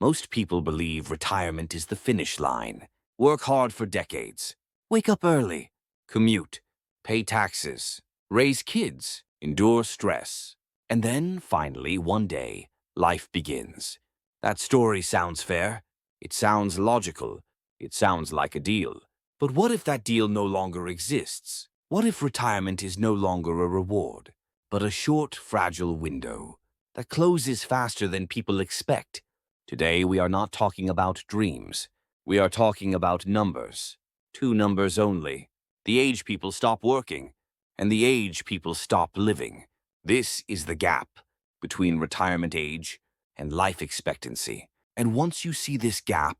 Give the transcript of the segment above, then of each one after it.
Most people believe retirement is the finish line. Work hard for decades. Wake up early. Commute. Pay taxes. Raise kids. Endure stress. And then, finally, one day, life begins. That story sounds fair. It sounds logical. It sounds like a deal. But what if that deal no longer exists? What if retirement is no longer a reward, but a short, fragile window that closes faster than people expect? Today, we are not talking about dreams. We are talking about numbers. Two numbers only. The age people stop working, and the age people stop living. This is the gap between retirement age and life expectancy. And once you see this gap,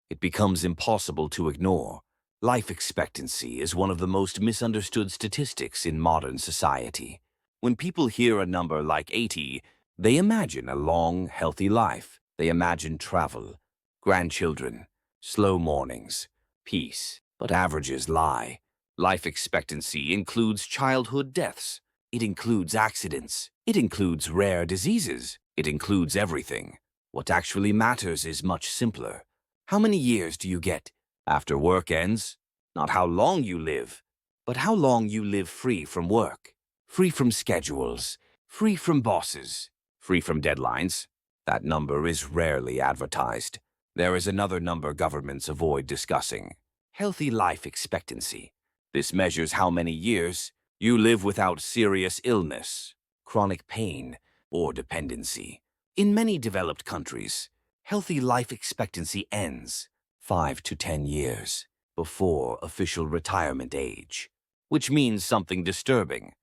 it becomes impossible to ignore. Life expectancy is one of the most misunderstood statistics in modern society. When people hear a number like 80, they imagine a long, healthy life. They imagine travel, grandchildren, slow mornings, peace. But averages lie. Life expectancy includes childhood deaths. It includes accidents. It includes rare diseases. It includes everything. What actually matters is much simpler. How many years do you get after work ends? Not how long you live, but how long you live free from work, free from schedules, free from bosses, free from deadlines. That number is rarely advertised. There is another number governments avoid discussing: healthy life expectancy. This measures how many years you live without serious illness, chronic pain, or dependency. In many developed countries, healthy life expectancy ends 5 to 10 years before official retirement age, which means something disturbing.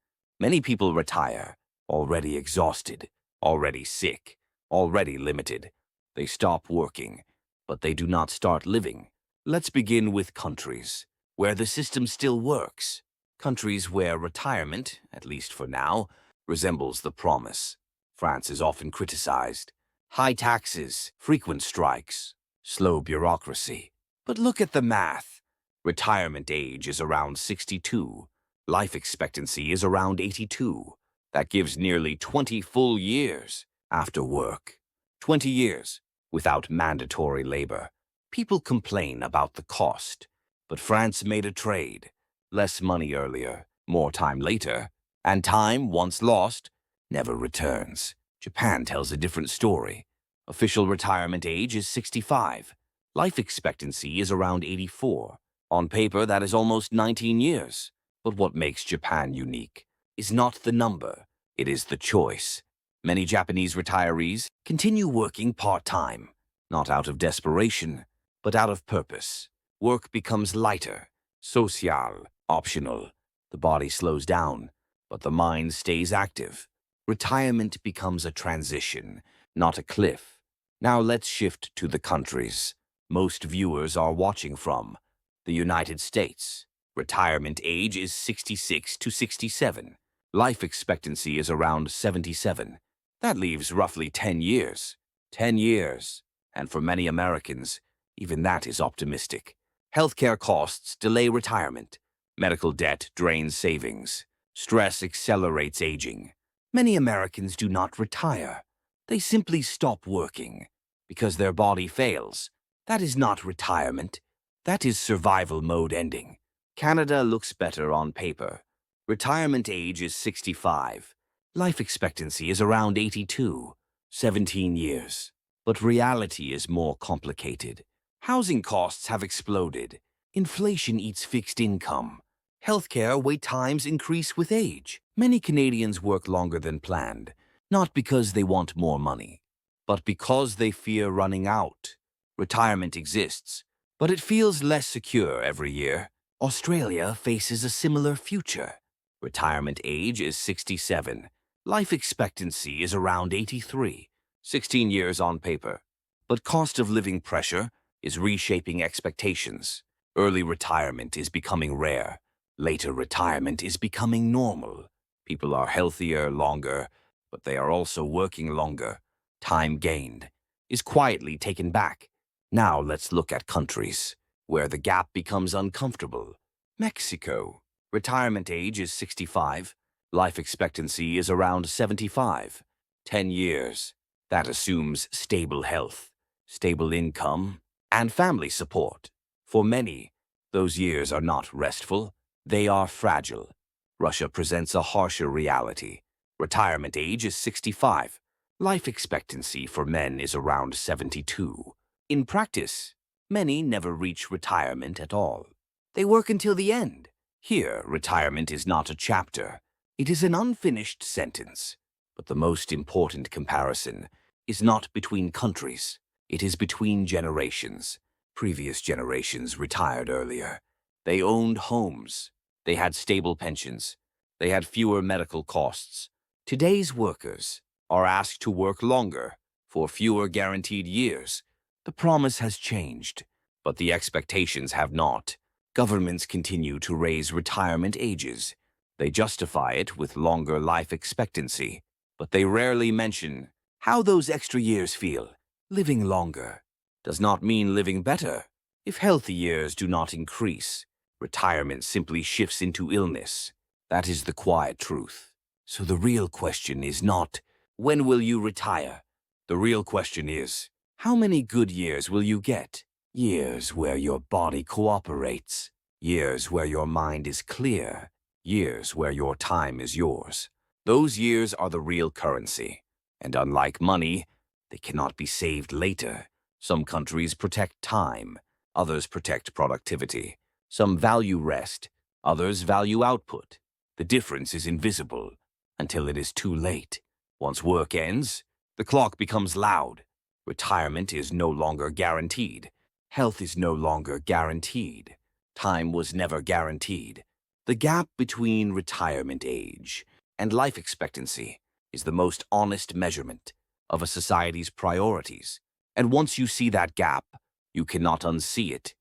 Many people retire already exhausted, already sick, already limited. They stop working, but they do not start living. Let's begin with countries where the system still works. Countries where retirement, at least for now, resembles the promise. France is often criticized. High taxes, frequent strikes, slow bureaucracy. But look at the math. Retirement age is around 62. Life expectancy is around 82. That gives nearly 20 full years after work. 20 years without mandatory labor. People complain about the cost, but France made a trade. Less money earlier, more time later, and time once lost never returns. Japan tells a different story. Official retirement age is 65. Life expectancy is around 84. On paper, that is almost 19 years. But what makes Japan unique is not the number, it is the choice. Many Japanese retirees continue working part-time, not out of desperation, but out of purpose. Work becomes lighter, social, optional. The body slows down, but the mind stays active. Retirement becomes a transition, not a cliff. Now let's shift to the countries most viewers are watching from. The United States. Retirement age is 66 to 67. Life expectancy is around 77. That leaves roughly 10 years. 10 years. And for many Americans, even that is optimistic. Healthcare costs delay retirement. Medical debt drains savings. Stress accelerates aging. Many Americans do not retire. They simply stop working because their body fails. That is not retirement. That is survival mode ending. Canada looks better on paper. Retirement age is 65. Life expectancy is around 82, 17 years. But reality is more complicated. Housing costs have exploded. Inflation eats fixed income. Healthcare wait times increase with age. Many Canadians work longer than planned, not because they want more money, but because they fear running out. Retirement exists, but it feels less secure every year. Australia faces a similar future. Retirement age is 67. Life expectancy is around 83, 16 years on paper. But cost of living pressure is reshaping expectations. Early retirement is becoming rare. Later retirement is becoming normal. People are healthier longer, but they are also working longer. Time gained is quietly taken back. Now let's look at countries where the gap becomes uncomfortable. Mexico. Retirement age is 65. Life expectancy is around 75. 10 years. That assumes stable health. stable income, and family support. For many, those years are not restful, they are fragile. Russia presents a harsher reality. Retirement age is 65. Life expectancy for men is around 72. In practice, many never reach retirement at all. They work until the end. Here, retirement is not a chapter. It is an unfinished sentence. But the most important comparison is not between countries. It is between generations. Previous generations retired earlier. They owned homes. They had stable pensions. They had fewer medical costs. Today's workers are asked to work longer for fewer guaranteed years. The promise has changed, but the expectations have not. Governments continue to raise retirement ages. They justify it with longer life expectancy, but they rarely mention how those extra years feel. Living longer does not mean living better. If healthy years do not increase, retirement simply shifts into illness. That is the quiet truth. So the real question is not, when will you retire? The real question is, how many good years will you get? Years where your body cooperates. Years where your mind is clear. Years where your time is yours. Those years are the real currency. And unlike money, they cannot be saved later. Some countries protect time. Others protect productivity. Some value rest. Others value output. The difference is invisible until it is too late. Once work ends, the clock becomes loud. Retirement is no longer guaranteed. Health is no longer guaranteed. Time was never guaranteed. The gap between retirement age and life expectancy is the most honest measurement of a society's priorities. And once you see that gap, you cannot unsee it.